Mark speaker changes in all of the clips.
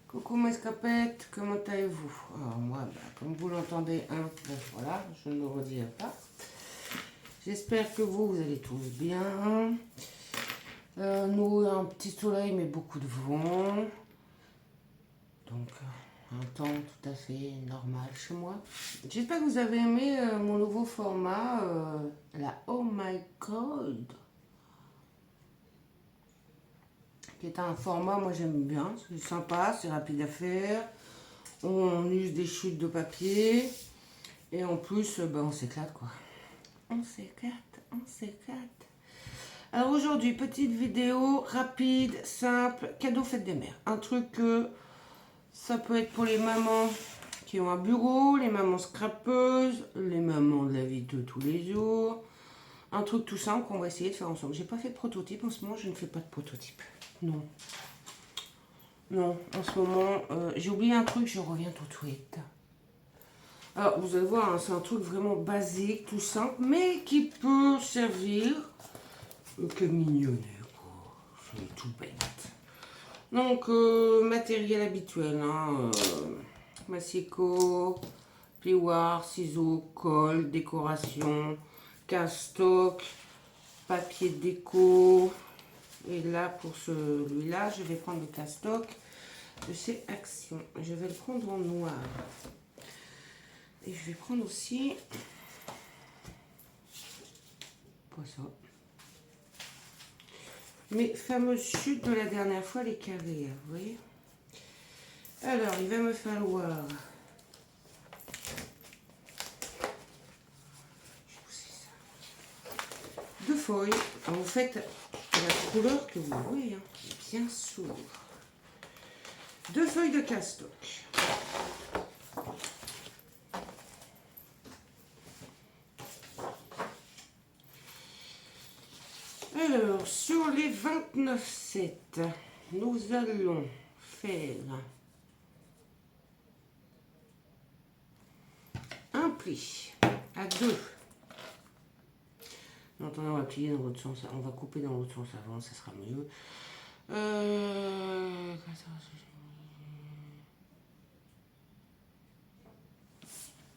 Speaker 1: Coucou mes scapettes, comment allez-vous? Alors moi, comme vous l'entendez, voilà, je ne le redirai pas. J'espère que vous allez tous bien. Nous, un petit soleil, mais beaucoup de vent. Donc, un temps tout à fait normal chez moi. J'espère que vous avez aimé mon nouveau format, la Oh My God, qui est un format, moi j'aime bien, c'est sympa, c'est rapide à faire. On use des chutes de papier et en plus, on s'éclate quoi. On s'éclate, on s'éclate. Alors aujourd'hui, petite vidéo rapide, simple, cadeau fête des mères. Un truc que ça peut être pour les mamans qui ont un bureau, les mamans scrapeuses, les mamans de la vie de tous les jours. Un truc tout simple qu'on va essayer de faire ensemble. J'ai pas fait de prototype en ce moment, je ne fais pas de prototype. Non. Non, en ce moment, j'ai oublié un truc, je reviens tout de suite. Alors, vous allez voir, hein, c'est un truc vraiment basique, tout simple, mais qui peut servir que mignonnet, quoi. C'est tout bête. Donc, matériel habituel, hein, massicot, plioir, ciseaux, colle, décoration, castoc, papier déco. Et là, pour celui-là, je vais prendre le castoc de chez Action. Je vais le prendre en noir. Et je vais prendre aussi, pas ça, mes fameuses chutes de la dernière fois, les carrés, vous voyez. Alors, il va me falloir, deux feuilles. Alors, vous faites la couleur que vous voulez, hein, bien sûr. Deux feuilles de castoc. Alors, sur les 29,7, nous allons faire un pli à deux. Non, attendez, on va plier dans l'autre sens, on va couper dans l'autre sens avant, ça sera mieux.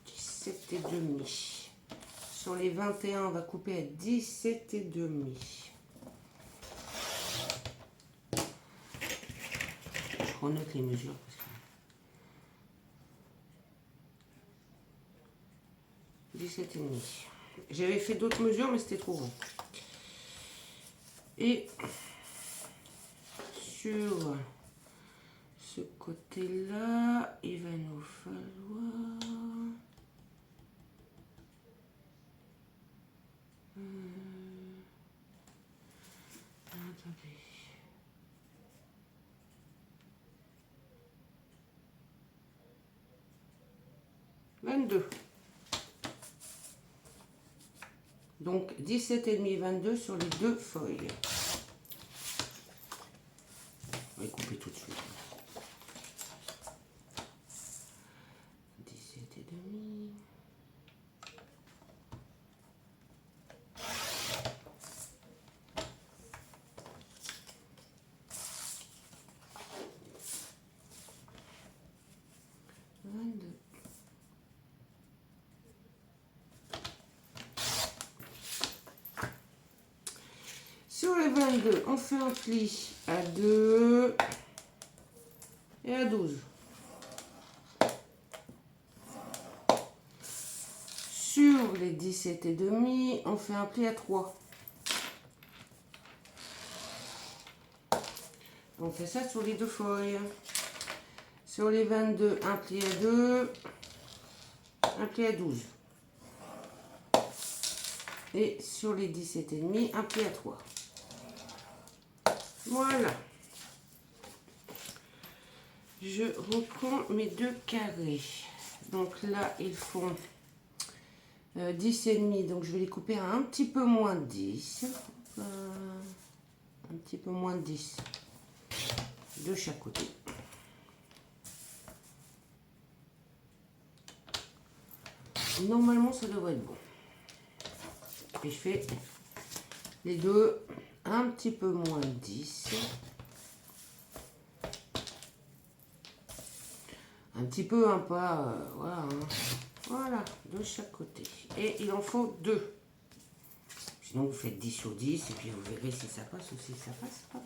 Speaker 1: 17 et demi. Sur les 21, on va couper à 17 et demi. Je renote les mesures. Parce que 17 et demi. J'avais fait d'autres mesures, mais c'était trop grand. Et sur ce côté-là, il va nous falloir... Attendez. « 22. Donc 17,5, 22 sur les deux feuilles. On va les couper tout de suite. 17,5. Sur les 22, on fait un pli à 2 et à 12. Sur les 17 et demi, on fait un pli à 3. On fait ça sur les deux feuilles. Sur les 22, un pli à 2, un pli à 12. Et sur les 17 et demi, un pli à 3. Voilà. Je reprends mes deux carrés. Donc là, ils font 10 et demi. Donc je vais les couper à un petit peu moins de 10. Un petit peu moins de 10 de chaque côté. Normalement, ça devrait être bon. Puis je fais les deux un petit peu moins de 10. Un petit peu, hein, pas... voilà, hein. Voilà, de chaque côté. Et il en faut 2. Sinon, vous faites 10 sur 10 et puis vous verrez si ça passe ou si ça passe pas.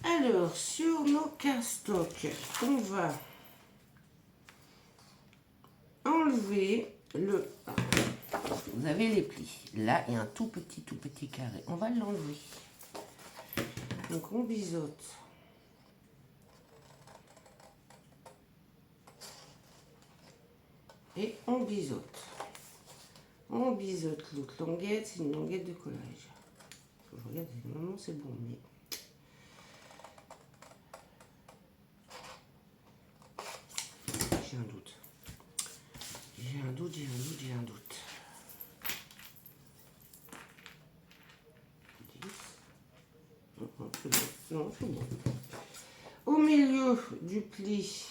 Speaker 1: Alors, sur nos castocks, on va enlever le... Vous avez les plis. Là, il y a un tout petit carré. On va l'enlever. Donc, on biseaute. Et on biseaute. On biseaute l'autre languette. C'est une languette de collage. Faut que je regarde. Normalement, c'est bon, mais... J'ai un doute. J'ai un doute. Non, c'est bon. Au milieu du pli,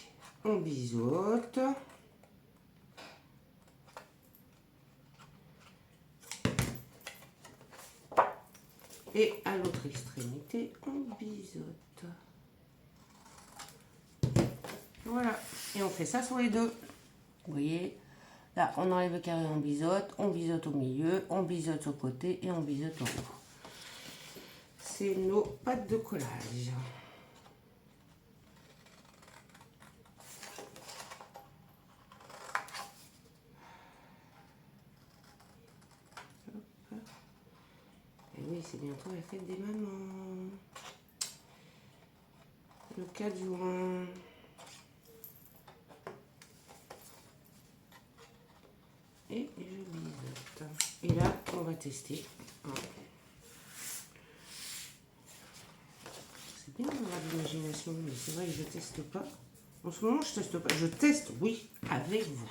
Speaker 1: on biseaute. Et à l'autre extrémité, on biseaute. Voilà. Et on fait ça sur les deux. Vous voyez, là, on enlève le carré, on biseaute au milieu, on biseaute au côté et on biseaute en haut. C'est nos pâtes de collage. Hop. Et oui, c'est bientôt la fête des mamans. Le 4 juin. Et je biseaute. Et là, on va tester. C'est bien d'avoir de l'imagination, mais c'est vrai que je teste pas. En ce moment, je teste pas. Je teste, oui, avec vous.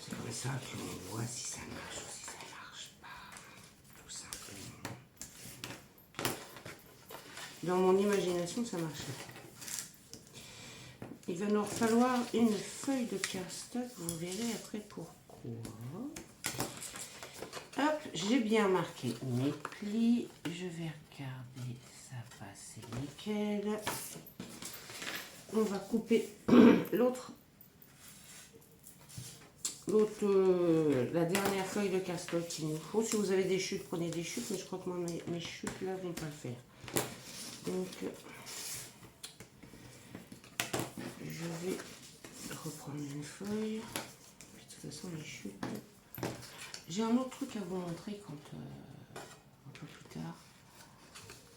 Speaker 1: C'est comme ça qu'on voit si ça marche ou si ça marche pas. Tout simplement. Dans mon imagination, ça marche. Il va nous falloir une feuille de castock. Vous verrez après pourquoi. Hop, j'ai bien marqué mes plis. Je vais regarder, ça passe, c'est nickel. On va couper la dernière feuille de castock qu'il nous faut. Si vous avez des chutes, prenez des chutes, mais je crois que moi, mes chutes là vont pas le faire. Donc, je vais reprendre une feuille. Puis, de toute façon, les chutes. J'ai un autre truc à vous montrer quand un peu plus tard.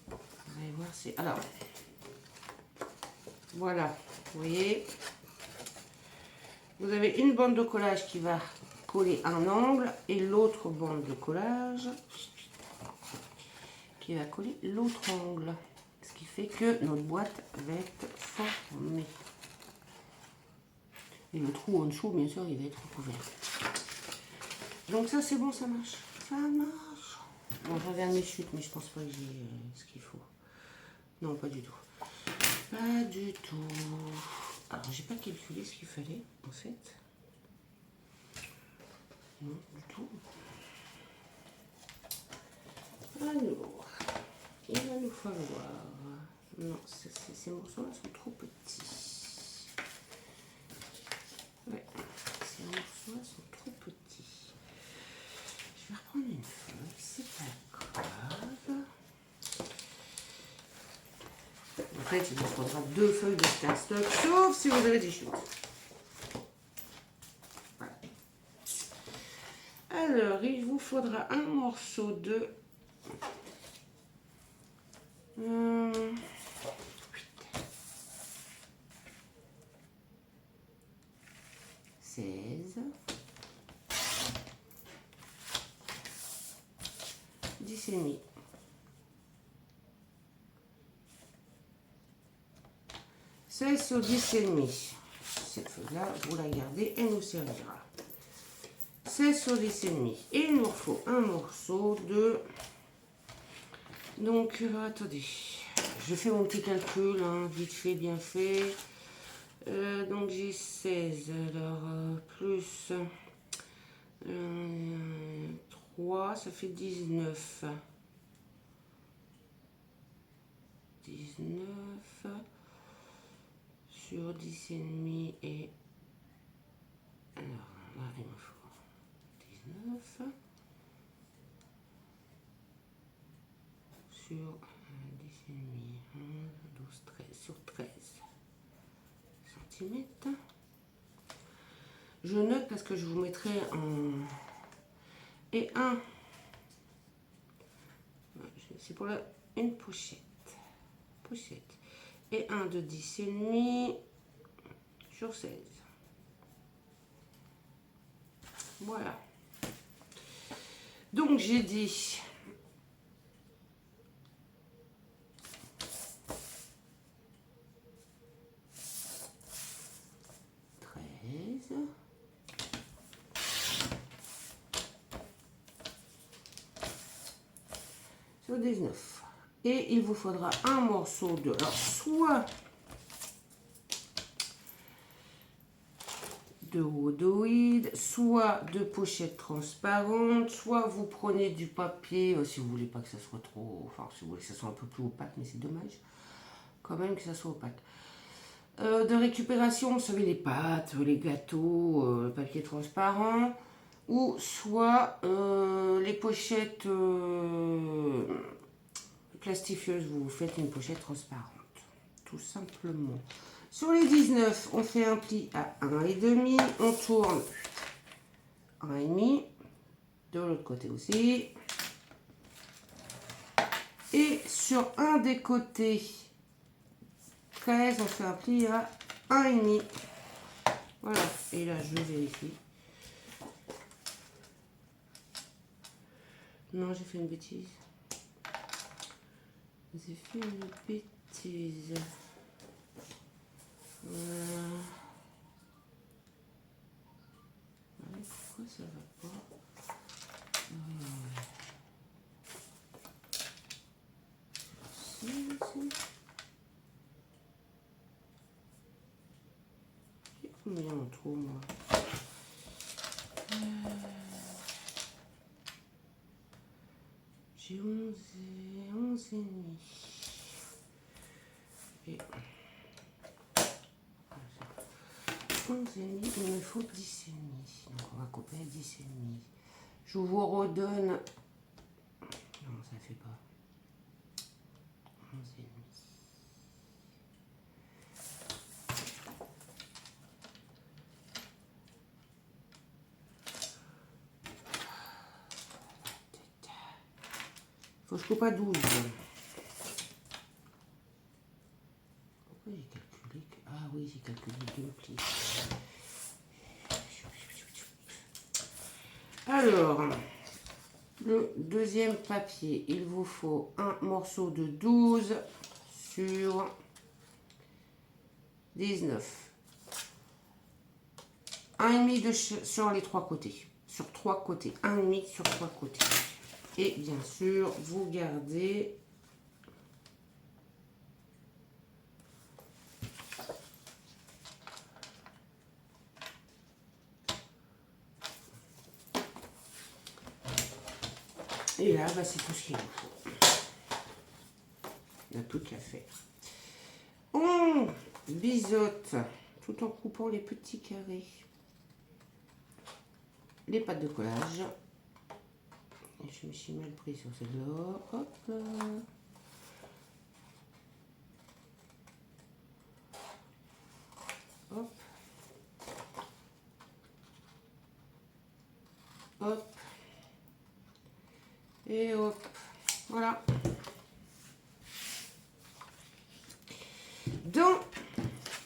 Speaker 1: Vous allez voir, c'est... Alors, voilà, vous voyez. Vous avez une bande de collage qui va coller un angle et l'autre bande de collage qui va coller l'autre angle. Ce qui fait que notre boîte va être formée. Et le trou en dessous, bien sûr, il va être recouvert. Donc ça, c'est bon, ça marche. Ça marche. Bon, je regarde mes chutes, mais je pense pas que j'ai ce qu'il faut. Non, pas du tout. Pas du tout. Alors, j'ai pas calculé ce qu'il fallait, en fait. Non, du tout. Alors, il va nous falloir... Non, ces morceaux-là sont trop petits. Ouais, ces morceaux-là sont trop petits. Je vais reprendre une feuille, c'est pas grave. En fait, il vous faudra 2 feuilles de castock, sauf si vous avez des chutes. Voilà. Alors, il vous faudra un morceau de... 16, 10 et demi. 16 sur 10 et demi. Cette feuille-là, vous la gardez, elle nous servira. 16 sur 10 et demi. Et il nous faut un morceau de... Donc, attendez. Je fais mon petit calcul, hein, vite fait, bien fait. Donc, j'ai 16, alors, plus 3, ça fait 19. 19 sur 10,5 et... Alors là, il me faut 19 sur 10,5, 11, 12, 13, sur 13 centimètres. Je note parce que je vous mettrai en... Et un... C'est pour une pochette. Et un de 10,5 sur 16. Voilà. Donc j'ai dit 13 sur 19. Et il vous faudra un morceau de... Alors, soit de rhodoïde, soit de pochette transparente, soit vous prenez du papier, si vous voulez pas que ça soit trop... Enfin, si vous voulez que ça soit un peu plus opaque, mais c'est dommage quand même que ça soit opaque. De récupération, vous savez, les pâtes, les gâteaux, le papier transparent, ou soit les pochettes plastifieuses, vous faites une pochette transparente, tout simplement. Sur les 19, on fait un pli à 1,5, on tourne 1,5, de l'autre côté aussi. Et sur un des côtés 13, on fait un pli à 1,5. Voilà, et là je vérifie. Non, j'ai fait une bêtise. J'ai fait une bêtise. Pourquoi ça va pas? J'ai combien en trop, moi? J'ai 11 et demi. Et 11 et demi, il me faut 10 et demi. Donc on va couper à 10 et demi. Je vous redonne. Non, ça fait pas. 11 et demi. Faut que je coupe à 12. Pourquoi j'ai calculé que... Ah oui, j'ai calculé 2 plis. Alors, le deuxième papier, il vous faut un morceau de 12 sur 19. 1,5 sur les 3 côtés. Sur 3 côtés. 1,5 sur 3 côtés. Et bien sûr, vous gardez et là, bah, c'est tout ce qu'il vous faut. On a tout à faire. On biseaute tout en coupant les petits carrés. Les pâtes de collage. Et je me suis mal pris sur celle-là. Hop là. Hop. Hop. Et hop. Voilà. Donc,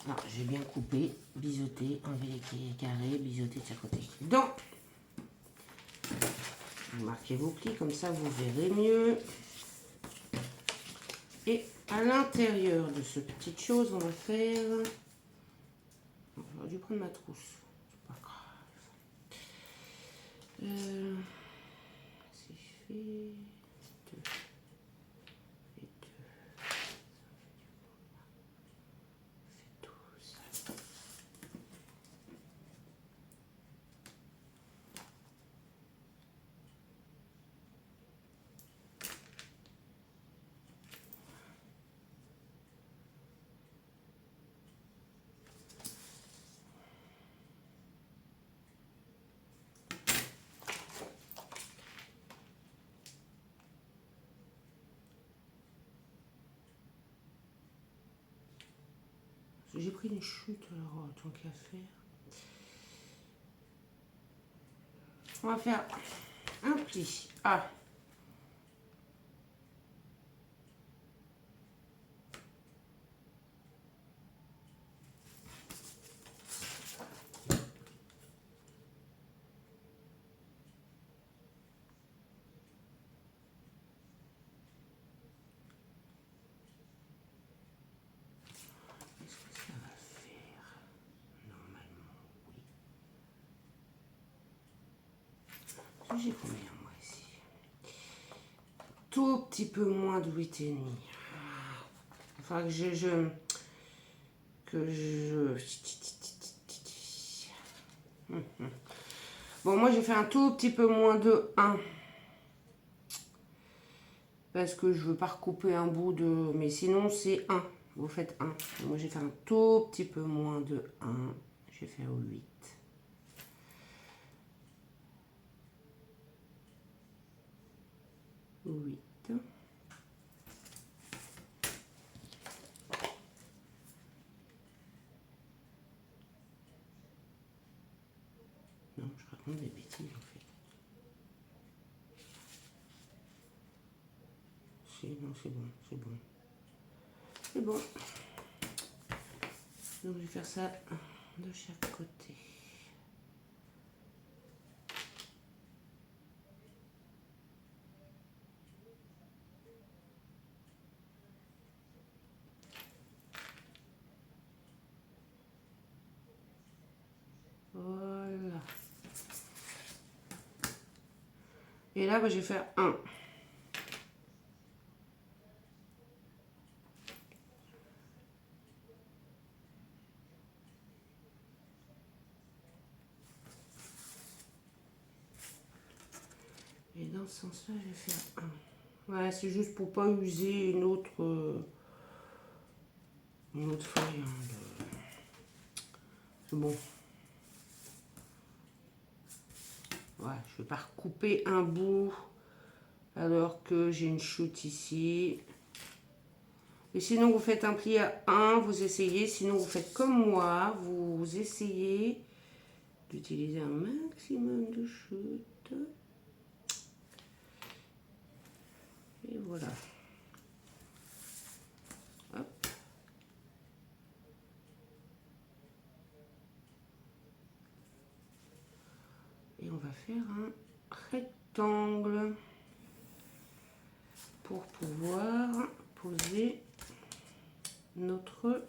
Speaker 1: alors j'ai bien coupé, biseauté, enlever les carrés, biseauté de chaque côté. Donc, vous marquez vos plis, comme ça vous verrez mieux. Et à l'intérieur de ce petit chose, on va faire... J'aurais dû prendre ma trousse. C'est pas grave. Si je fais 2 et 2, ça fait 12. J'ai pris une chute, alors tant qu'à faire. On va faire un pli. Ah. Est-ce que ça va faire? Normalement, oui. J'ai combien moi ici? Tout petit peu moins de 8,5. Enfin que je Bon, moi j'ai fait un tout petit peu moins de 1. Parce que je veux pas recouper un bout de... Mais sinon c'est 1. Vous faites 1. Moi j'ai fait un tout petit peu moins de 1. Je vais faire 8. Non, je raconte des bêtises en fait. Si, non, c'est bon, c'est bon. C'est bon. Donc je vais faire ça de chaque côté. Voilà. Et là, bah, je vais faire 1. Et dans ce sens-là, je vais faire 1. Ouais, c'est juste pour pas user une autre feuille. Hein, c'est bon. Ouais, je vais pas recouper un bout alors que j'ai une chute ici. Et sinon, vous faites un pli à 1, vous essayez. Sinon, vous faites comme moi, vous essayez d'utiliser un maximum de chute. Et voilà. Hop. Et on va faire un rectangle pour pouvoir poser notre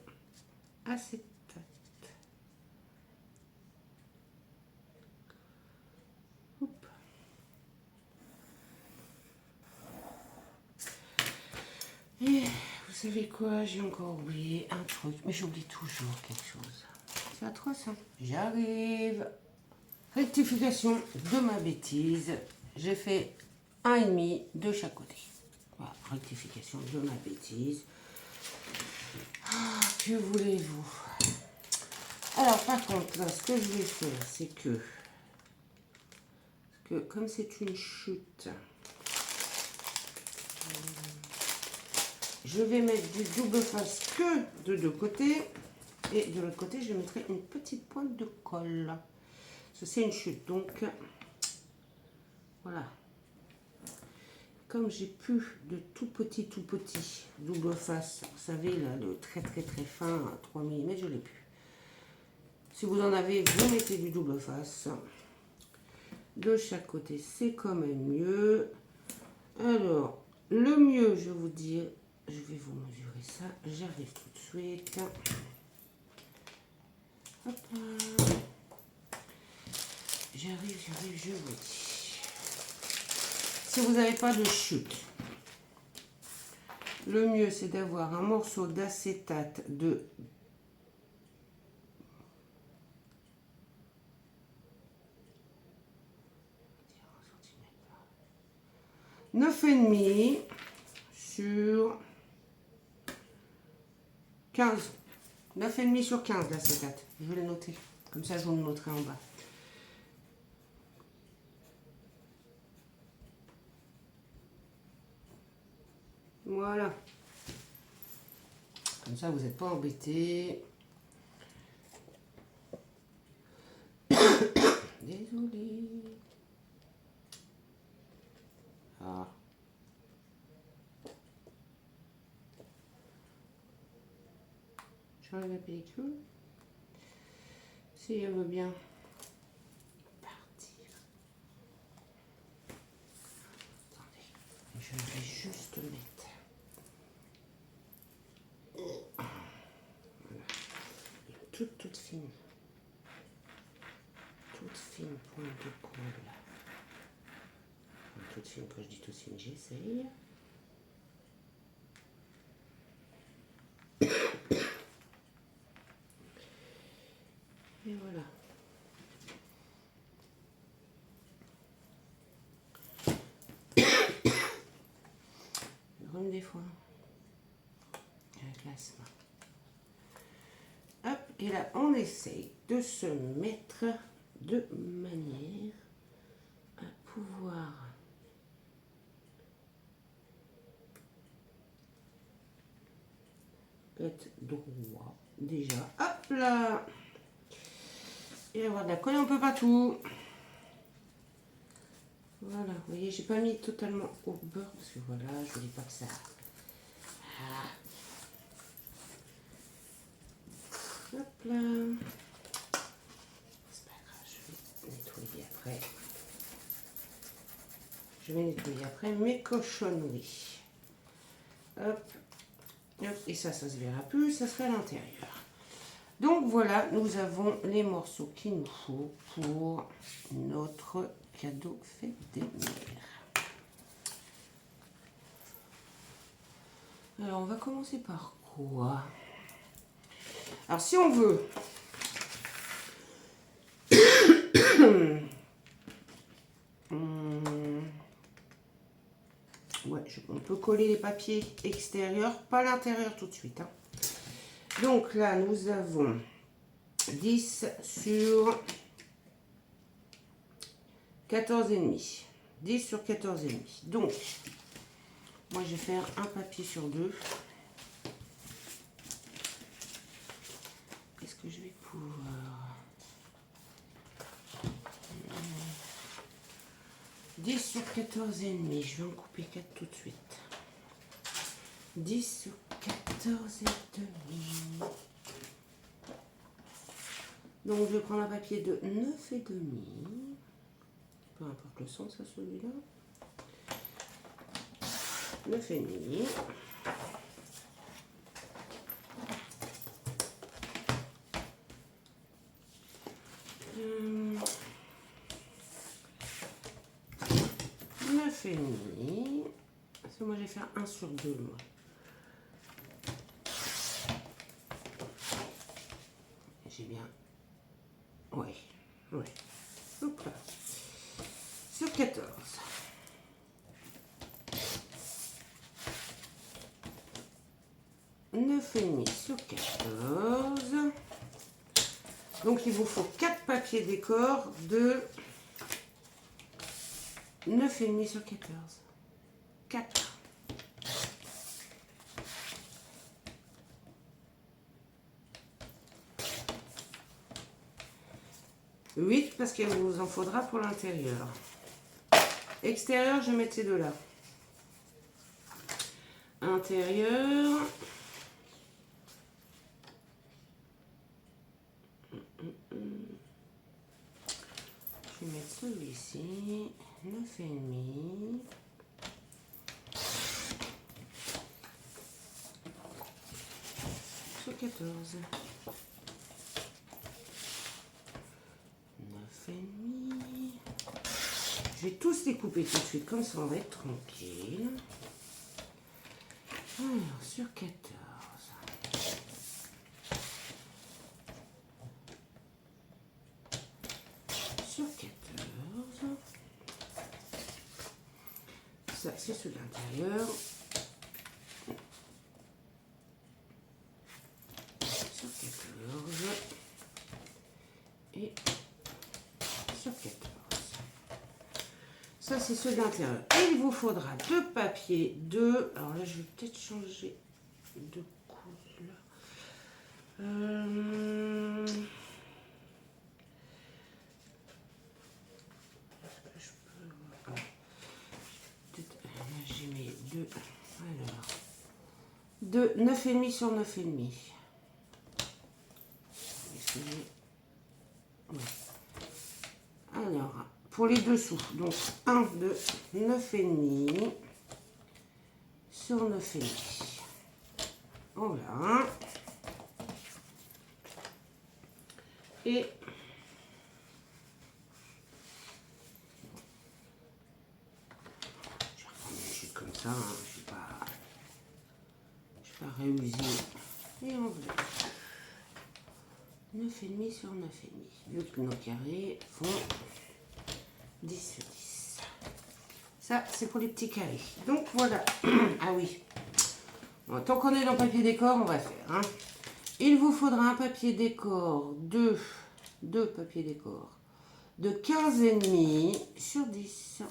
Speaker 1: acétate. Hop. Et vous savez quoi, j'ai encore oublié un truc, mais j'oublie toujours quelque chose. C'est atroce, hein. J'arrive. Rectification de ma bêtise. J'ai fait 1,5 de chaque côté. Voilà, rectification de ma bêtise. Ah, que voulez-vous? Alors, par contre, là, ce que je vais faire, c'est que comme c'est une chute, je vais mettre du double face que de deux côtés. Et de l'autre côté, je mettrai une petite pointe de colle. C'est une chute, donc voilà. Comme j'ai plus de tout petit double face, vous savez, là, le très fin à 3 mm, je l'ai plus. Si vous en avez, vous mettez du double face. De chaque côté, c'est quand même mieux. Alors, le mieux, je vais vous dire, je vais vous mesurer ça. J'arrive tout de suite. Hop là. J'arrive, je vous dis. Si vous n'avez pas de chute, le mieux c'est d'avoir un morceau d'acétate de 9,5 sur 15. 9,5 sur 15 d'acétate. Je vais le noter. Comme ça, je vous le noterai en bas. Voilà. Comme ça, vous n'êtes pas embêtés. J'enlève la pellicule. Si elle veut bien partir. Attendez, je vais juste mettre. Voilà. Une toute fine. Toute fine pointe de colle. Toute fine, quand je dis toute fine, j'essaye. Et voilà. Rhume des fois. Avec l'asthme. Hop, et là, on essaye de se mettre de manière à pouvoir être droit. Déjà, hop là. Et avoir de la colle un peu partout. Voilà, vous voyez, j'ai pas mis totalement au beurre parce que voilà, je voulais pas que ça. Ah. Hop là. C'est pas grave, je vais nettoyer après. Je vais nettoyer après mes cochonneries. Hop. Hop. Et ça se verra plus, ça sera à l'intérieur. Donc voilà, nous avons les morceaux qu'il nous faut pour notre cadeau fête des mères. Alors on va commencer par quoi? Alors si on veut ouais, on peut coller les papiers extérieurs, pas l'intérieur tout de suite. Hein. Donc là, nous avons 10 sur 14,5. 10 sur 14,5. Donc, moi, je vais faire un papier sur 2. Est-ce que je vais pouvoir... 10 sur 14,5. Je vais en couper 4 tout de suite. 10 sur 14,5. Donc, je vais prendre un papier de 9,5. Peu importe le sens à celui-là. 9,5. Et demi. Parce que moi je vais faire 1 sur 2 moi. J'ai bien. Ouais. Ouais. Hop là. Sur 14. Neuf et demi sur 14. Donc il vous faut 4 papiers décor de 9,5 sur 14. 4. Huit parce qu'il vous en faudra pour l'intérieur. Extérieur, je vais mettre ces deux-là. Intérieur. Je vais mettre celui-ci. 9,5. Sur 14. 9,5. Je vais tous les couper tout de suite, comme ça on va être tranquille. Alors, sur 14. Sur 14. Ça, c'est sur l'intérieur. Sur 14. Et sur 14. Ça, c'est ceux de l'intérieur. Et il vous faudra deux papiers de... Alors là, je vais peut-être changer de couleur. Est-ce que je peux... Là, j'ai mes deux... Alors... De 9,5 sur 9,5. pour les dessous. Donc 1 de 9,5 sur 9,5. Voilà. Et je vais reprendre une chute comme ça, hein. Je vais pas réuser. Et on va 9,5 sur 9,5. Vu que nos carrés font 10 sur 10. Ça, c'est pour les petits carrés. Donc voilà. Ah oui. Bon, tant qu'on est dans le papier décor, on va faire. Hein. Il vous faudra un papier décor, deux papiers décor de 15,5 sur 10.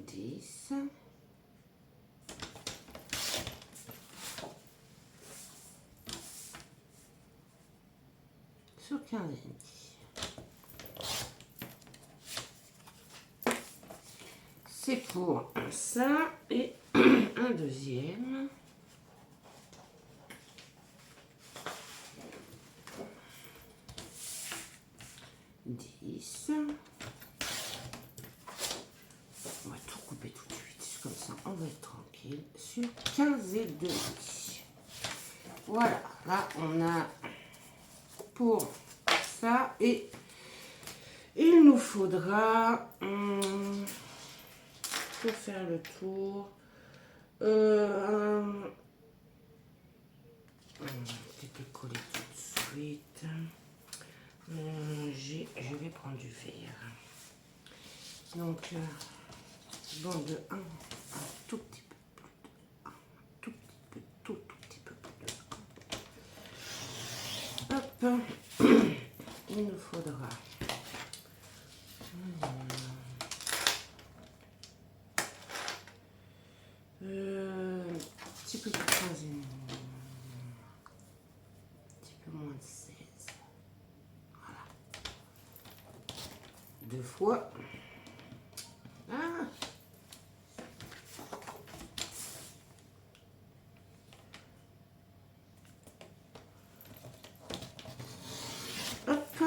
Speaker 1: 10. Sur 15,5. C'est pour ça et un deuxième. 10. On va tout couper tout de suite. Comme ça, on va être tranquille. Sur 15,5. Voilà. Là, on a pour ça. Et il nous faudra, pour faire le tour, un petit peu collé tout de suite. Je vais prendre du verre. Donc, bande de 1, un tout petit peu plus. Un tout petit peu, tout petit peu plus. Hop. Il nous faudra un petit peu plus de 15, un petit peu moins de 16. Voilà. 2 fois. Ah! Hop.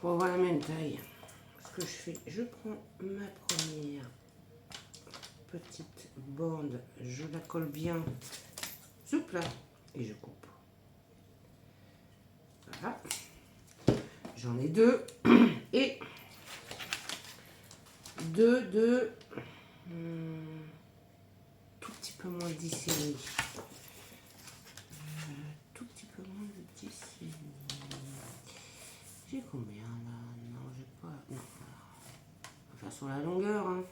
Speaker 1: Pour avoir la même taille. Ce que je fais, je prends ma première petite bande, je la colle bien souple là et je coupe. Voilà. J'en ai 2 et 2 de tout petit peu moins de 10 et demi. Tout petit peu moins de 10 et demi. J'ai combien là? Non, j'ai pas. Non. On va faire sur la longueur. Hein.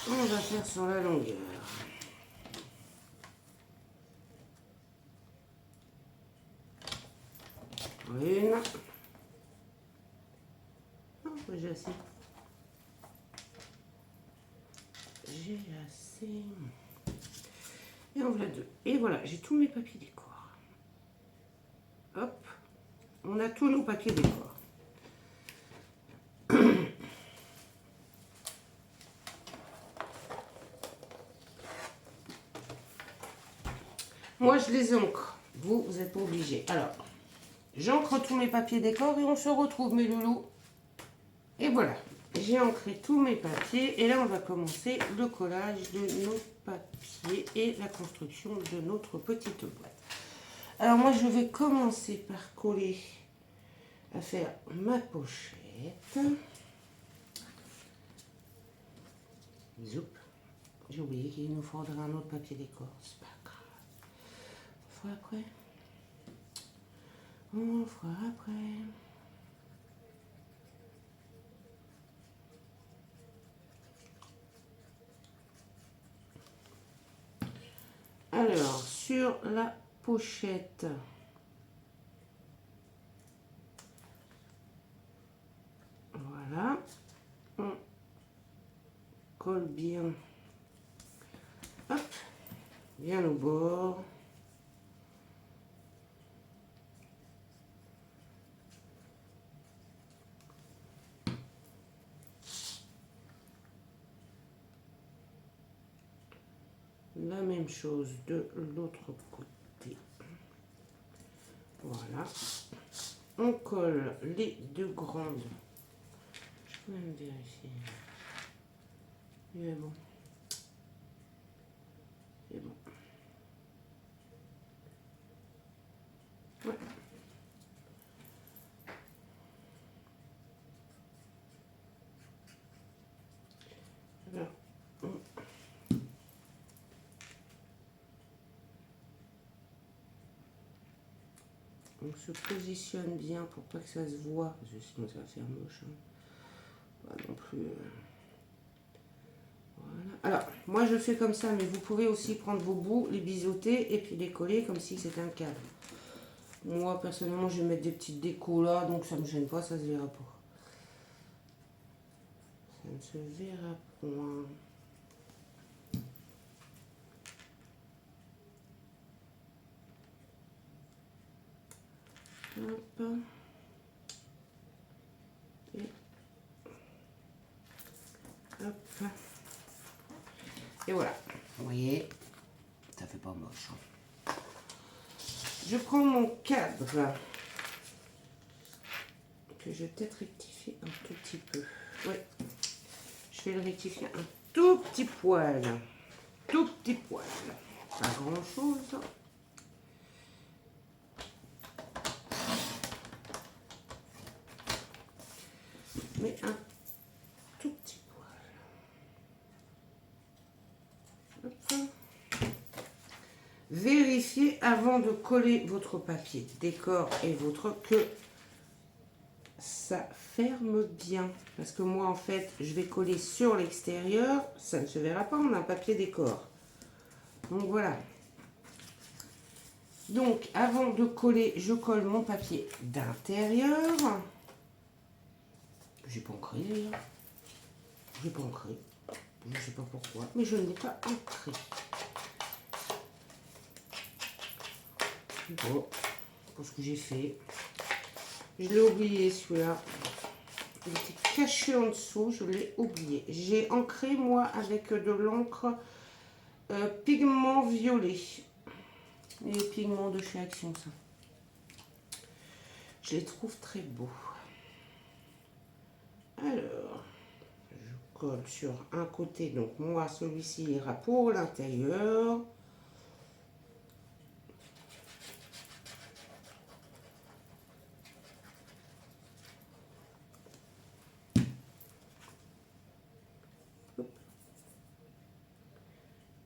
Speaker 1: On va faire sur la longueur. Une. Oh, j'ai assez. J'ai assez. Et en voilà 2. Et voilà, j'ai tous mes papiers décor. Hop. On a tous nos papiers décor. Moi, je les encre. Vous, vous n'êtes pas obligés. Alors, j'encre tous mes papiers décor et on se retrouve, mes loulous. Et voilà. J'ai ancré tous mes papiers. Et là, on va commencer le collage de nos papiers et la construction de notre petite boîte. Alors, moi, je vais commencer par coller, à faire ma pochette. Zoup. J'ai oublié qu'il nous faudra un autre papier décor. C'est pas grave. On le fera après. On le fera après. Alors, sur la pochette, voilà, on colle bien, hop, bien au bord. La même chose de l'autre côté. Voilà. On colle les deux grandes. Je peux même vérifier. Il est bon. C'est bon. Ouais. Alors, on se positionne bien pour pas que ça se voit, parce que sinon ça va faire moche. Hein. Pas non plus. Voilà. Alors, moi je fais comme ça, mais vous pouvez aussi prendre vos bouts, les biseauter et puis les coller comme si c'était un cadre. Moi personnellement, je vais mettre des petites décos là, donc ça me gêne pas, ça se verra pas. Ça ne se verra point. Hop. Et hop. Et voilà. Vous voyez, ça fait pas moche. Hein. Je prends mon cadre que je vais peut-être rectifier un tout petit peu. Ouais. Je vais le rectifier un tout petit poil. Tout petit poil. Pas grand chose. Mais un tout petit poil. Hop. Vérifiez avant de coller votre papier décor et votre que ça ferme bien. Parce que moi, en fait, je vais coller sur l'extérieur. Ça ne se verra pas, on a un papier décor. Donc, voilà. Donc, avant de coller, je colle mon papier d'intérieur. J'ai pas ancré, d'ailleurs. J'ai pas ancré. Je ne sais pas pourquoi, mais je ne l'ai pas ancré. Bon, pour ce que j'ai fait. Je l'ai oublié, celui-là. Il était caché en dessous, je l'ai oublié. J'ai ancré, moi, avec de l'encre pigment violet. Les pigments de chez Action, ça. Je les trouve très beaux. Alors, je colle sur un côté. Donc, moi, celui-ci ira pour l'intérieur.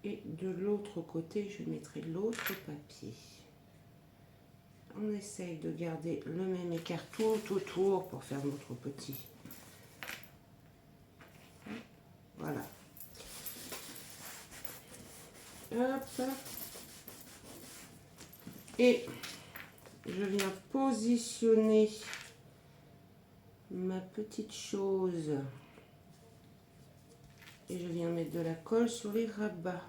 Speaker 1: Et de l'autre côté, je mettrai l'autre papier. On essaye de garder le même écart tout autour pour faire notre petit. Voilà. Hop. Et je viens positionner ma petite chose. Et je viens mettre de la colle sur les rabats.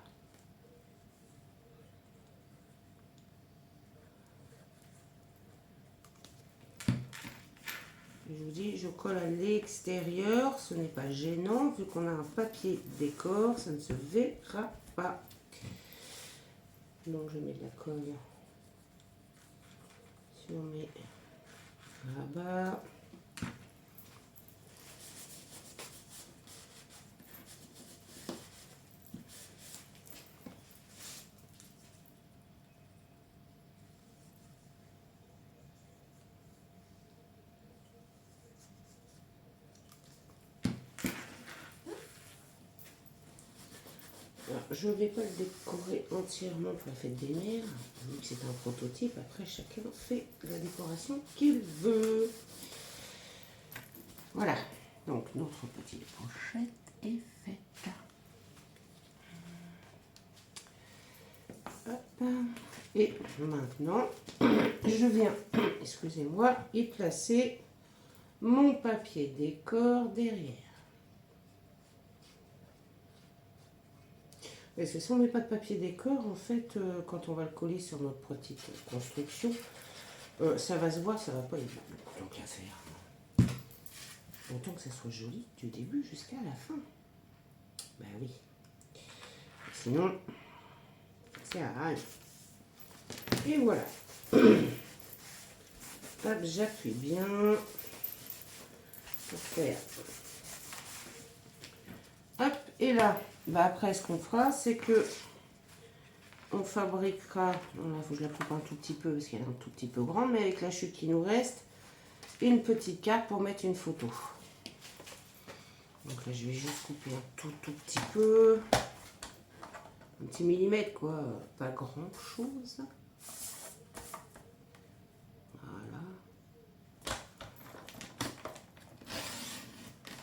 Speaker 1: Je vous dis, je colle à l'extérieur, ce n'est pas gênant, vu qu'on a un papier décor, ça ne se verra pas. Donc je mets de la colle sur mes rabats. Je ne vais pas le décorer entièrement pour la fête des mères, vu que c'est un prototype. Après, chacun fait la décoration qu'il veut. Voilà, donc notre petite pochette est faite. Hop. Et maintenant, je viens, excusez-moi, y placer mon papier décor derrière. Parce que si on ne met pas de papier décor, en fait, quand on va le coller sur notre petite construction, ça va se voir, ça va pas être tant qu'à faire. Autant que ça soit joli du début jusqu'à la fin. Ben oui. Sinon, calme. Et voilà. Hop, j'appuie bien pour faire. Hop, et là, bah après ce qu'on fera, c'est que on fabriquera, là il faut que je la coupe un tout petit peu parce qu'elle est un tout petit peu grande, mais avec la chute qui nous reste, une petite carte pour mettre une photo. Donc là je vais juste couper un tout petit peu, un petit millimètre quoi, pas grand chose. Voilà.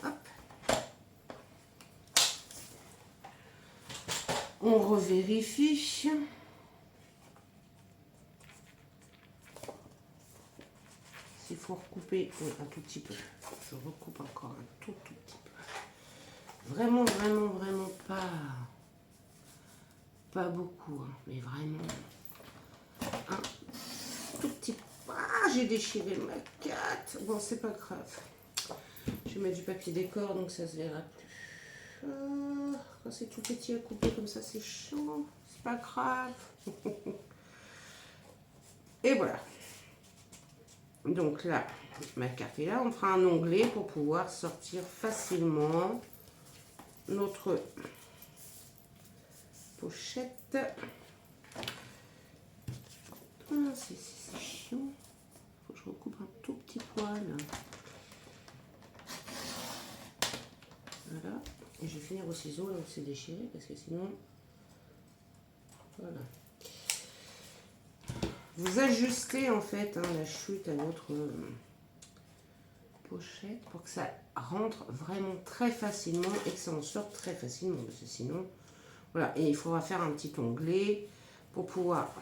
Speaker 1: Hop. On revérifie. S'il faut recouper un tout petit peu, je recoupe encore un tout petit peu. Vraiment pas beaucoup, hein, mais vraiment un tout petit peu. Ah, j'ai déchiré ma carte. Bon, c'est pas grave. Je vais mettre du papier décor, donc ça se verra plus. Quand c'est tout petit à couper comme ça, c'est chaud. C'est pas grave. Et voilà. Donc là, ma carte est là. On fera un onglet pour pouvoir sortir facilement notre pochette. Ah, c'est chiant. Faut que je recoupe un tout petit poil. Voilà. Et je vais finir au ciseau là où c'est déchiré parce que sinon. Voilà. Vous ajustez en fait la chute à votre pochette pour que ça rentre vraiment très facilement et que ça en sorte très facilement parce que sinon. Voilà. Et il faudra faire un petit onglet pour pouvoir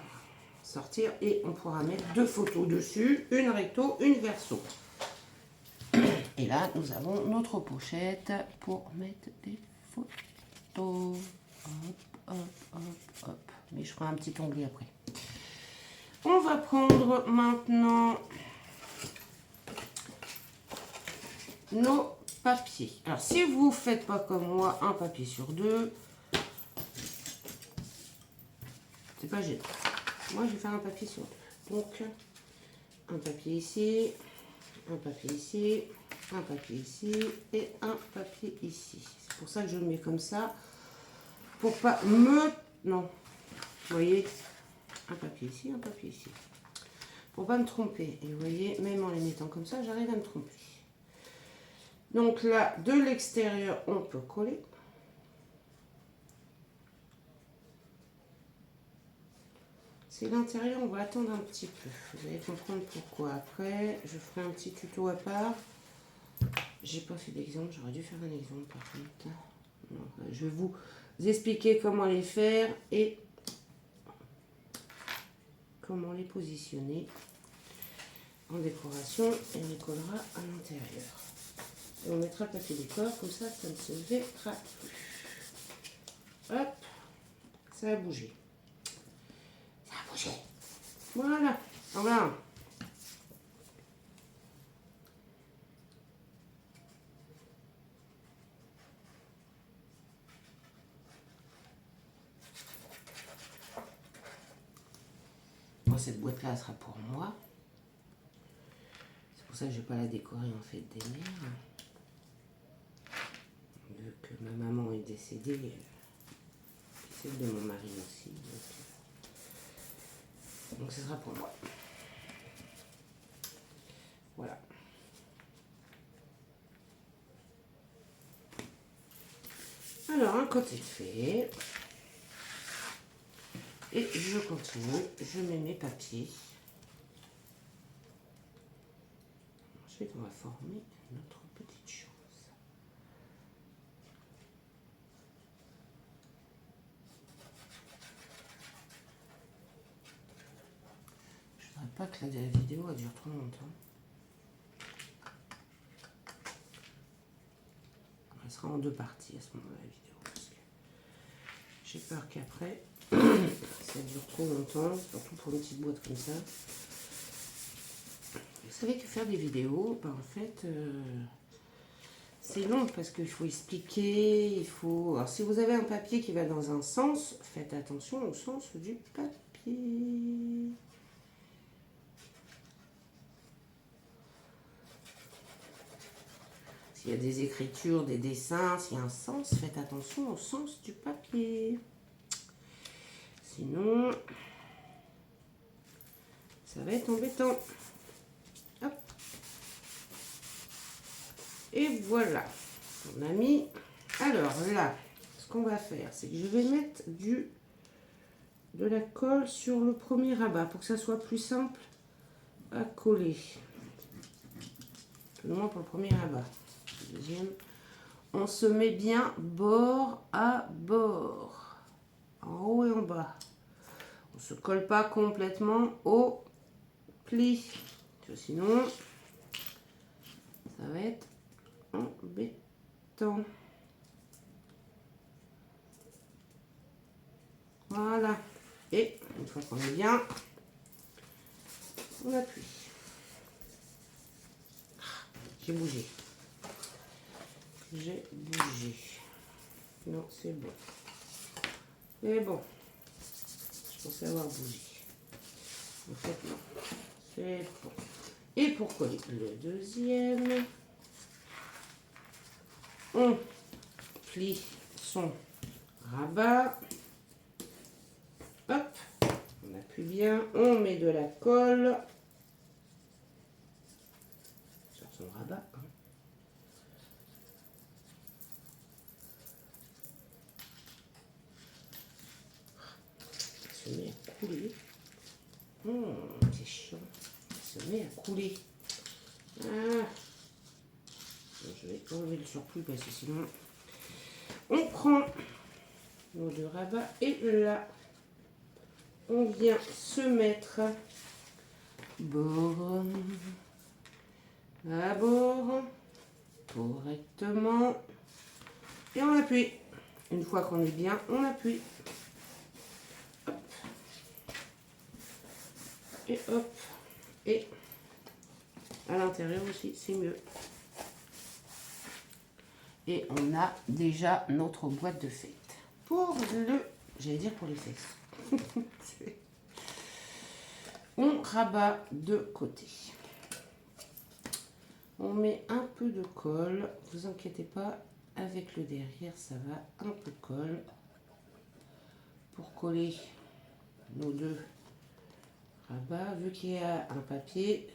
Speaker 1: sortir et on pourra mettre deux photos dessus, une recto, une verso. Et là, nous avons notre pochette pour mettre des photos. Hop, hop, hop, hop. Mais je ferai un petit onglet après. On va prendre maintenant nos papiers. Alors, si vous ne faites pas comme moi, un papier sur deux, c'est pas gênant. Moi, je vais faire un papier sur deux. Donc, un papier ici, un papier ici, un papier ici et un papier ici. C'est pour ça que je le mets comme ça. Pour pas me... Non. Vous voyez, un papier ici, un papier ici. Pour pas me tromper. Et vous voyez, même en les mettant comme ça, j'arrive à me tromper. Donc là, de l'extérieur, on peut coller. C'est l'intérieur, on va attendre un petit peu. Vous allez comprendre pourquoi après. Je ferai un petit tuto à part. J'ai pas fait d'exemple, j'aurais dû faire un exemple par contre. Non, je vais vous expliquer comment les faire et comment les positionner en décoration. Et on les collera à l'intérieur. Et on mettra le papier décor, comme ça, ça ne se verra plus. Hop, ça a bougé. Ça a bougé. Voilà. Voilà. Moi, cette boîte-là, sera pour moi. C'est pour ça que je ne vais pas la décorer en fait des mères. Vu que ma maman est décédée, celle de mon mari aussi. Donc ce sera pour moi. Voilà. Alors, un côté fait. Et je continue. Je mets mes papiers. Ensuite, on va former notre petite chose. Je ne voudrais pas que la vidéo elle dure trop longtemps. Elle sera en deux parties à ce moment-là, la vidéo. Parce que j'ai peur qu'après, ça dure trop longtemps, surtout pour une petite boîte comme ça. Vous savez que faire des vidéos, ben en fait, c'est long parce qu'il faut expliquer, il faut... Alors, si vous avez un papier qui va dans un sens, faites attention au sens du papier. S'il y a des écritures, des dessins, s'il y a un sens, faites attention au sens du papier. Sinon, ça va être embêtant. Hop. Et voilà, on a mis. Alors là, ce qu'on va faire, c'est que je vais mettre de la colle sur le premier rabat pour que ça soit plus simple à coller. Tout le moins pour le premier rabat. Le deuxième, on se met bien bord à bord, en haut et en bas. On ne se colle pas complètement au pli, sinon ça va être embêtant. Voilà. Et une fois qu'on est bien, on appuie. J'ai bougé. J'ai bougé. Non, c'est bon. C'est bon. Je pensais avoir bougé. En fait, non. C'est bon. Et pour coller le deuxième, on plie son rabat. Hop, on appuie bien, on met de la colle sur son rabat. Ça se met à couler. C'est chiant. Ça se met à couler. Ah. Je vais enlever le surplus parce que sinon on prend nos deux rabats et là on vient se mettre bord à bord correctement et on appuie. Une fois qu'on est bien, on appuie. Hop. Et hop. Et à l'intérieur aussi, c'est mieux. Et on a déjà notre boîte de fête. Pour j'allais dire pour les fesses. On rabat de côté. On met un peu de colle. Vous inquiétez pas, avec le derrière, ça va. Un peu de colle pour coller nos deux rabats. Vu qu'il y a un papier,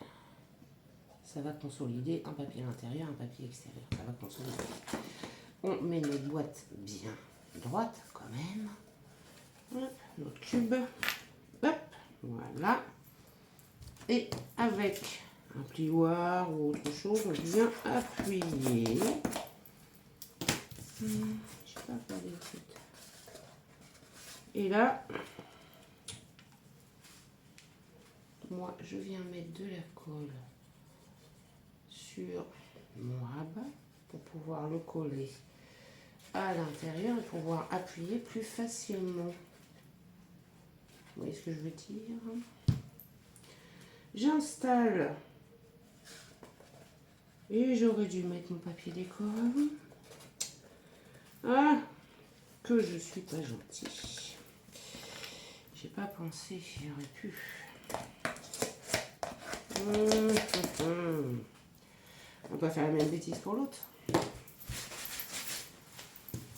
Speaker 1: ça va consolider. Un papier à l'intérieur, un papier extérieur. Ça va consolider. On met notre boîte bien droite quand même. Hop, notre cube. Hop, voilà. Et avec un plioir ou autre chose, on vient appuyer. Je sais pas faire des petites. Et là, moi, je viens mettre de la colle sur mon rabat pour pouvoir le coller à l'intérieur et pouvoir appuyer plus facilement. Vous voyez ce que je veux dire? J'installe et j'aurais dû mettre mon papier décor. Ah, que je suis pas gentille. J'ai pas pensé, j'aurais pu. On va faire la même bêtise pour l'autre.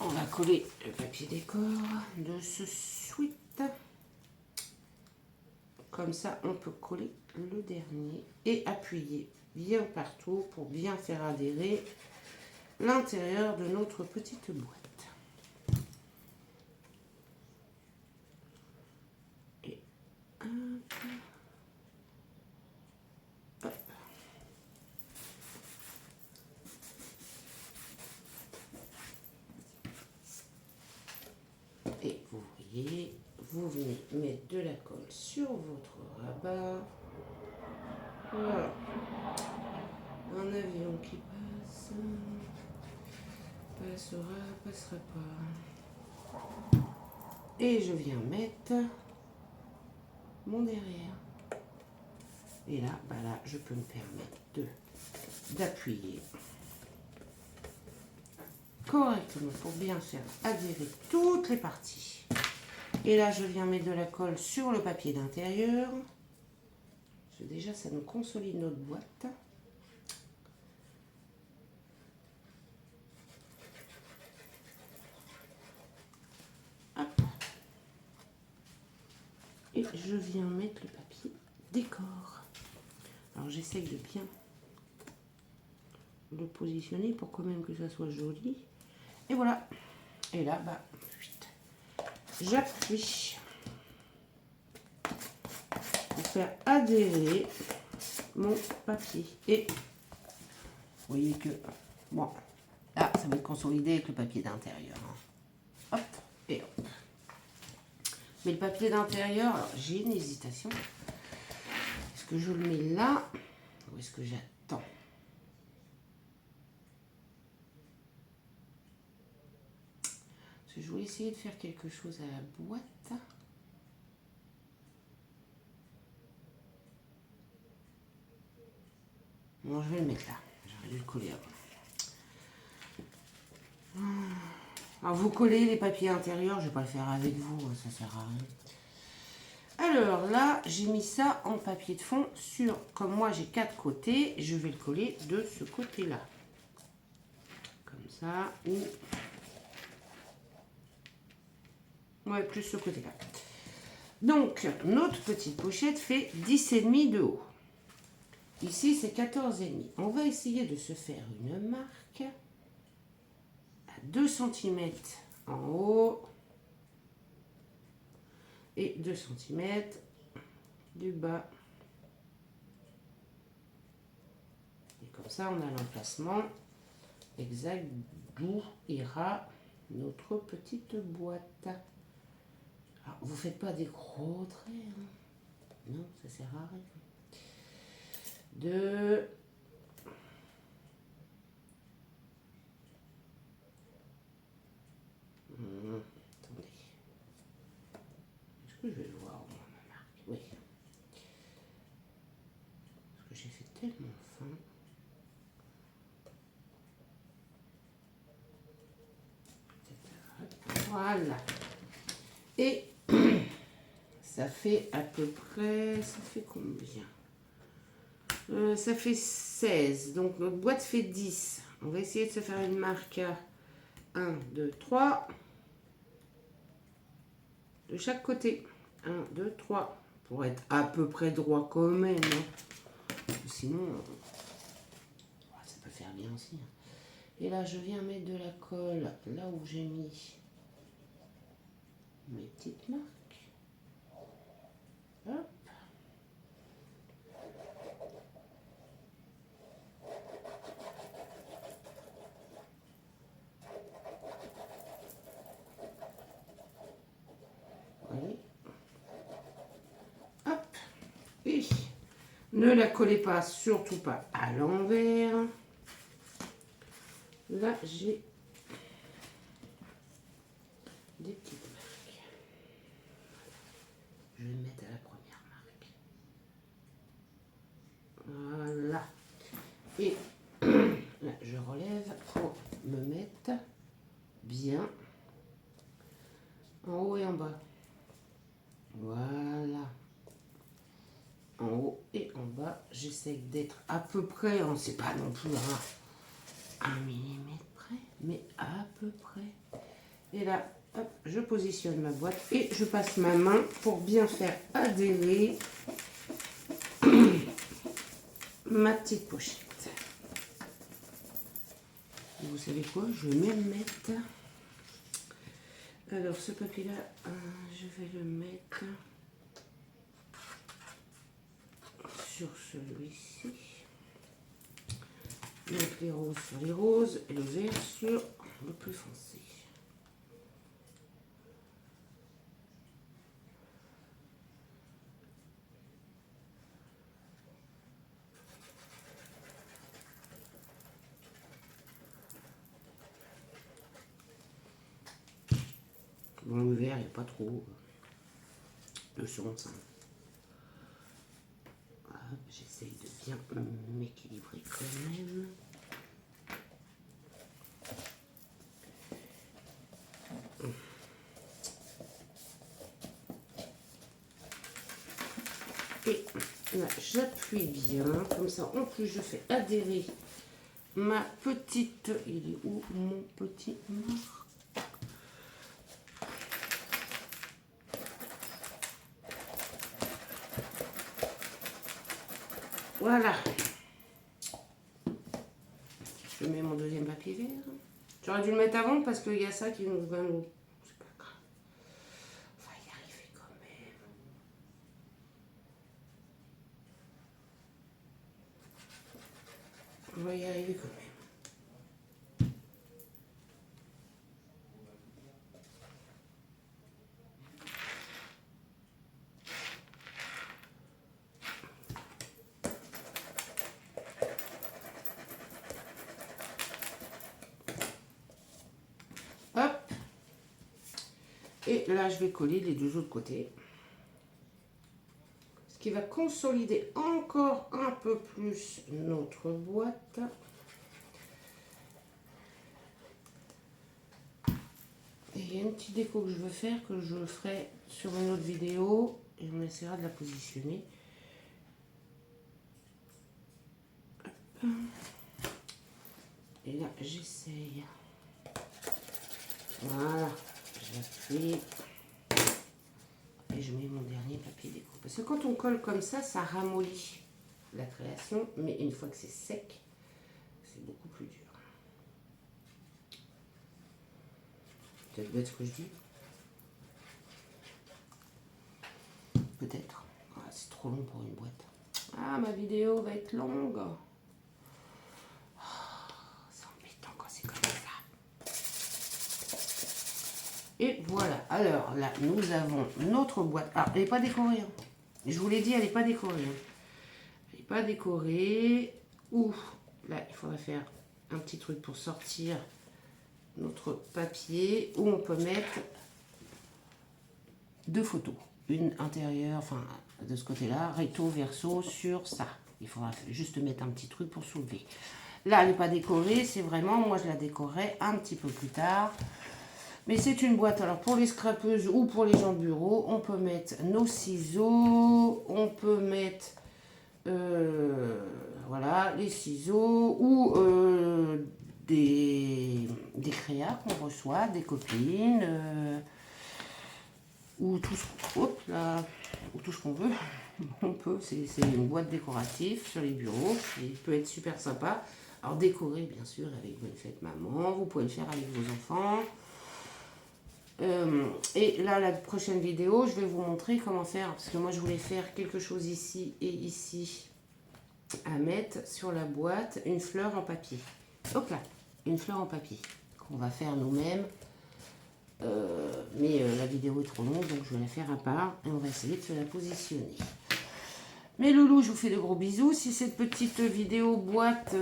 Speaker 1: On va coller le papier décor de ce suite. Comme ça, on peut coller le dernier et appuyer bien partout pour bien faire adhérer l'intérieur de notre petite boîte. Et hop. Et vous voyez, vous venez mettre de la colle sur votre rabat. Voilà. Un avion qui passe, passera pas. Et je viens mettre mon derrière. Et là, je peux me permettre d'appuyer correctement pour bien faire adhérer toutes les parties. Et là, je viens mettre de la colle sur le papier d'intérieur. Déjà, ça nous consolide notre boîte. Hop. Et je viens mettre le papier décor. Alors, j'essaye de bien le positionner pour quand même que ça soit joli. Et voilà. Et là, bah, j'appuie pour faire adhérer mon papier. Et vous voyez que, bon, là, ça va être consolidé avec le papier d'intérieur. Hop, et hop. Mais le papier d'intérieur, alors j'ai une hésitation. Est-ce que je le mets là ou est-ce que j'attends? Parce que je voulais essayer de faire quelque chose à la boîte. Bon, je vais le mettre là. J'aurais dû le coller avant. Alors, vous collez les papiers intérieurs. Je ne vais pas le faire avec vous. Ça sert à rien. Alors là, j'ai mis ça en papier de fond sur... Comme moi, j'ai 4 côtés. Je vais le coller de ce côté-là. Comme ça. Ou... Ouais, plus ce côté-là. Donc, notre petite pochette fait 10,5 de haut. Ici, c'est 14,5. On va essayer de se faire une marque à 2 cm en haut et 2 cm du bas. Et comme ça, on a l'emplacement exact d'où ira notre petite boîte. Alors, vous ne faites pas des gros traits, hein. Non, ça sert à rien. 2. Attendez. Est-ce que je vais le voir au moins ma marque? Oui. Parce que j'ai fait tellement fin. Voilà. Et ça fait à peu près... Ça fait combien? Ça fait 16. Donc notre boîte fait 10. On va essayer de se faire une marque à 1, 2, 3. De chaque côté. 1, 2, 3. Pour être à peu près droit quand même. Hein. Sinon, ça peut faire bien aussi. Hein. Et là, je viens mettre de la colle là où j'ai mis mes petites marques. Hop. Allez. Hop. Et ne la collez pas, surtout pas à l'envers. Là, j'ai des petites marques. Je vais me mettre à la première marque. Voilà. Et là, je relève pour me mettre bien en haut et en bas. Voilà. En haut et en bas, j'essaie d'être à peu près, on ne sait pas non plus à 1 millimètre près, mais à peu près. Et là, hop, je positionne ma boîte et je passe ma main pour bien faire adhérer ma petite pochette. Et vous savez quoi? Je vais même mettre... Alors, ce papier-là, je vais le mettre sur celui-ci. Donc, les roses sur les roses et le vert sur le plus foncé. Bon, le vert, il n'y a pas trop de sens. J'essaye de bien m'équilibrer quand même. Là, j'appuie bien. Comme ça, en plus, je fais adhérer ma petite... Il est où mon petit marque? Voilà. Je mets mon deuxième papier vert. J'aurais dû le mettre avant parce qu'il y a ça qui nous va nous... C'est pas grave. On va y arriver quand même. On va y arriver quand même. Hop. Et là, je vais coller les deux autres côtés. Ce qui va consolider encore un peu plus notre boîte. Et il y a une petite déco que je veux faire, que je ferai sur une autre vidéo. Et on essaiera de la positionner. Hop. Et là, j'essaye. Voilà, j'appuie. Et je mets mon dernier papier déco. Parce que quand on colle comme ça ramollit la création. Mais une fois que c'est sec, c'est beaucoup plus dur. Peut-être bête ce que je dis. Peut-être. Ah, c'est trop long pour une boîte. Ah, ma vidéo va être longue. Et voilà, alors là, nous avons notre boîte. Ah, elle n'est pas décorée. Hein. Je vous l'ai dit, elle n'est pas décorée. Hein. Elle n'est pas décorée. Ouh, là, il faudrait faire un petit truc pour sortir notre papier où on peut mettre deux photos. Une intérieure, enfin, de ce côté-là, recto, verso, sur ça. Il faudra juste mettre un petit truc pour soulever. Là, elle n'est pas décorée, c'est vraiment, moi, je la décorerai un petit peu plus tard. Mais c'est une boîte, alors pour les scrapeuses ou pour les gens de bureau, on peut mettre nos ciseaux, on peut mettre, voilà, les ciseaux ou des créas qu'on reçoit, des copines, ou tout ce qu'on veut. On peut, c'est une boîte décorative sur les bureaux, qui peut être super sympa. Alors décorer bien sûr avec Bonne Fête Maman, vous pouvez le faire avec vos enfants. Et là, la prochaine vidéo, je vais vous montrer comment faire, parce que moi je voulais faire quelque chose ici et ici à mettre sur la boîte, une fleur en papier. Hop là, une fleur en papier qu'on va faire nous-mêmes. Mais la vidéo est trop longue, donc je vais la faire à part et on va essayer de se la positionner. Mes loulous, je vous fais de gros bisous. Si cette petite vidéo boîte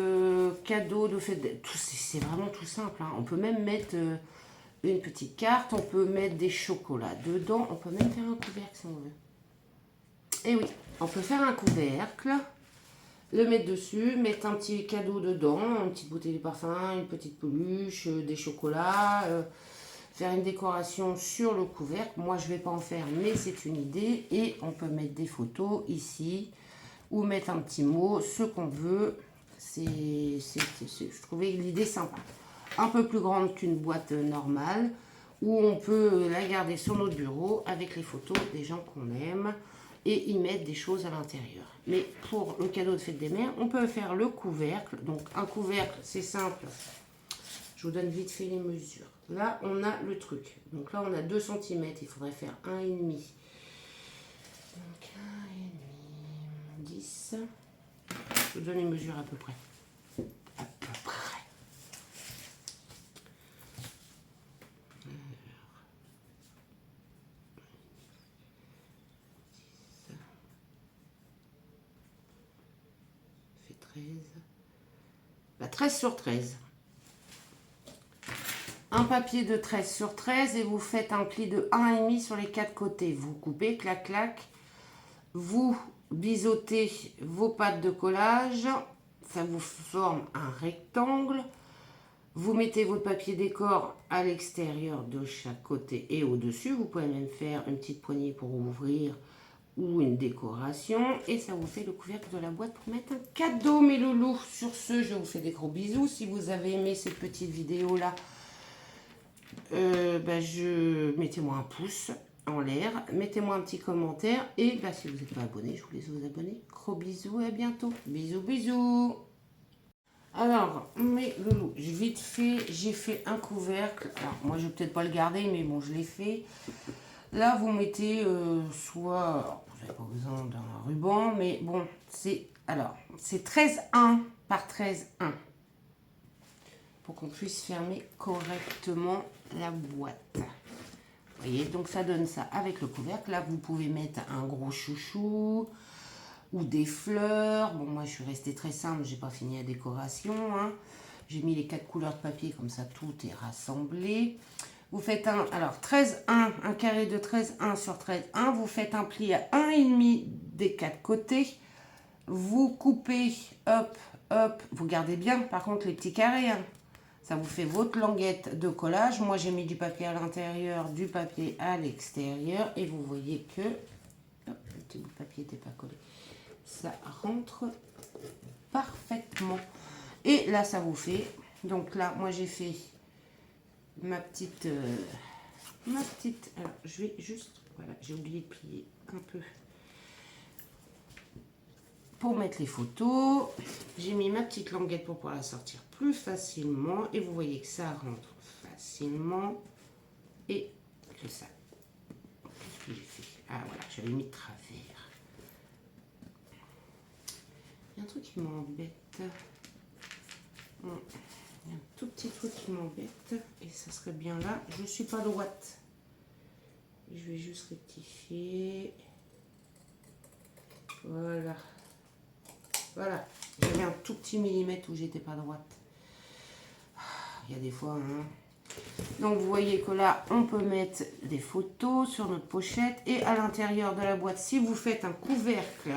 Speaker 1: cadeau de fête, c'est vraiment tout simple. Hein. On peut même mettre une petite carte, on peut mettre des chocolats dedans, on peut même faire un couvercle si on veut. Et oui, on peut faire un couvercle, le mettre dessus, mettre un petit cadeau dedans, une petite bouteille de parfum, une petite peluche, des chocolats, faire une décoration sur le couvercle. Moi, je ne vais pas en faire, mais c'est une idée. Et on peut mettre des photos ici, ou mettre un petit mot, ce qu'on veut. Je trouvais l'idée sympa. Un peu plus grande qu'une boîte normale, où on peut la garder sur notre bureau avec les photos des gens qu'on aime et y mettre des choses à l'intérieur. Mais pour le cadeau de fête des mères, on peut faire le couvercle. Donc un couvercle, c'est simple. Je vous donne vite fait les mesures. Là, on a le truc. Donc là, on a 2 cm. Il faudrait faire 1,5. Donc 1,5, 10. Je vous donne les mesures à peu près. À peu près. Ça fait 13. Bah, 13 sur 13. Un papier de 13 sur 13 et vous faites un pli de 1,5 sur les 4 côtés. Vous coupez, clac, clac. Vous biseautez vos pattes de collage. Ça vous forme un rectangle. Vous mettez votre papier décor à l'extérieur de chaque côté et au-dessus. Vous pouvez même faire une petite poignée pour ouvrir ou une décoration. Et ça vous fait le couvercle de la boîte pour mettre un cadeau, mes loulous. Sur ce, je vous fais des gros bisous. Si vous avez aimé cette petite vidéo-là, mettez-moi un pouce en l'air, mettez-moi un petit commentaire. Et si vous n'êtes pas abonné, je vous laisse vous abonner. Gros bisous et à bientôt. Bisous, bisous. Alors, mes loulous, vite fait, j'ai fait un couvercle. Alors, moi, je vais peut-être pas le garder, mais bon, je l'ai fait. Là, vous mettez soit... Alors, vous n'avez pas besoin d'un ruban, mais bon, c'est... Alors, c'est 13,1 par 13,1. Pour qu'on puisse fermer correctement la boîte. Vous voyez, donc ça donne ça avec le couvercle. Là, vous pouvez mettre un gros chouchou ou des fleurs. Bon, moi, je suis restée très simple, j'ai pas fini la décoration. Hein. J'ai mis les 4 couleurs de papier, comme ça, tout est rassemblé. Vous faites alors 13,1, un carré de 13,1 sur 13,1. Vous faites un pli à 1,5 des 4 côtés. Vous coupez, hop, hop. Vous gardez bien, par contre, les petits carrés. Hein. Ça vous fait votre languette de collage. Moi, j'ai mis du papier à l'intérieur, du papier à l'extérieur. Et vous voyez que... Hop, le petit bout de papier n'était pas collé. Ça rentre parfaitement. Et là, ça vous fait... Donc là, moi, j'ai fait ma petite... Alors, je vais juste... Voilà, j'ai oublié de plier un peu. Pour mettre les photos, j'ai mis ma petite languette pour pouvoir la sortir plus facilement. Et vous voyez que ça rentre facilement. Et que ça. Qu'est-ce que j'ai fait? Ah voilà, j'avais mis de travers. Il y a un truc qui m'embête. Il y a un tout petit truc qui m'embête. Et ça serait bien là. Je ne suis pas droite. Je vais juste rectifier. Voilà. Voilà, j'avais un tout petit millimètre où j'étais pas droite. Il y a des fois, hein. Donc vous voyez que là, on peut mettre des photos sur notre pochette. Et à l'intérieur de la boîte, si vous faites un couvercle,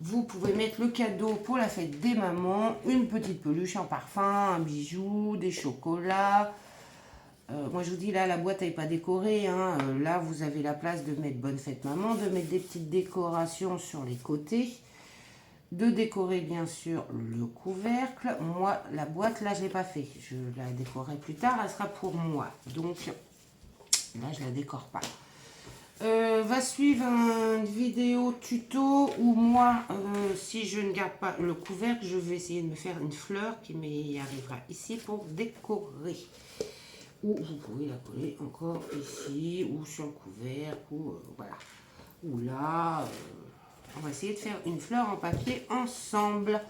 Speaker 1: vous pouvez mettre le cadeau pour la fête des mamans. Une petite peluche, un parfum, un bijou, des chocolats. Moi je vous dis là, la boîte n'est pas décorée. Hein. Là, vous avez la place de mettre bonne fête maman, de mettre des petites décorations sur les côtés. De décorer bien sûr le couvercle. Moi, la boîte, là, je ne l'ai pas fait. Je la décorerai plus tard, elle sera pour moi. Donc, là, je ne la décore pas. Va suivre une vidéo tuto où moi, si je ne garde pas le couvercle, je vais essayer de me faire une fleur qui m'y arrivera ici pour décorer. Ou vous pouvez la coller encore ici, ou sur le couvercle, ou voilà. Ou là... on va essayer de faire une fleur en papier ensemble.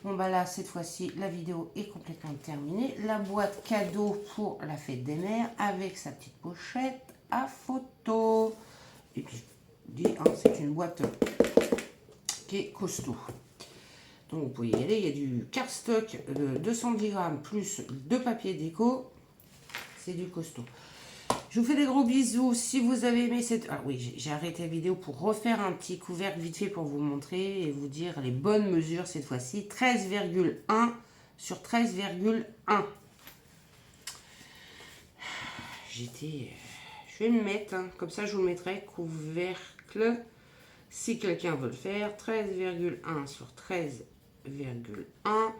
Speaker 1: Bon là, cette fois-ci, la vidéo est complètement terminée. La boîte cadeau pour la fête des mères avec sa petite pochette à photo. Et puis, je dis, hein, c'est une boîte qui est costaud. Donc, vous pouvez y aller. Il y a du cardstock de 210 grammes plus de papier déco. C'est du costaud. Je vous fais des gros bisous. Si vous avez aimé cette... Ah oui, j'ai arrêté la vidéo pour refaire un petit couvercle vite fait pour vous montrer et vous dire les bonnes mesures cette fois-ci. 13,1 sur 13,1. Je vais me mettre, hein, comme ça je vous mettrai couvercle si quelqu'un veut le faire. 13,1 sur 13,1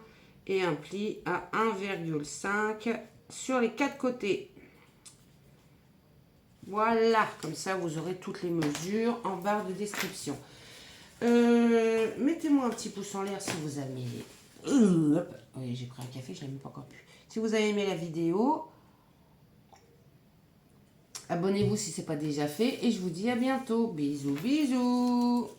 Speaker 1: et un pli à 1,5 sur les 4 côtés. Voilà, comme ça vous aurez toutes les mesures en barre de description. Mettez-moi un petit pouce en l'air si vous avez... Oui, j'ai pris un café, je ne l'ai même pas encore pu. Si vous avez aimé la vidéo, abonnez-vous si ce n'est pas déjà fait. Et je vous dis à bientôt. Bisous, bisous.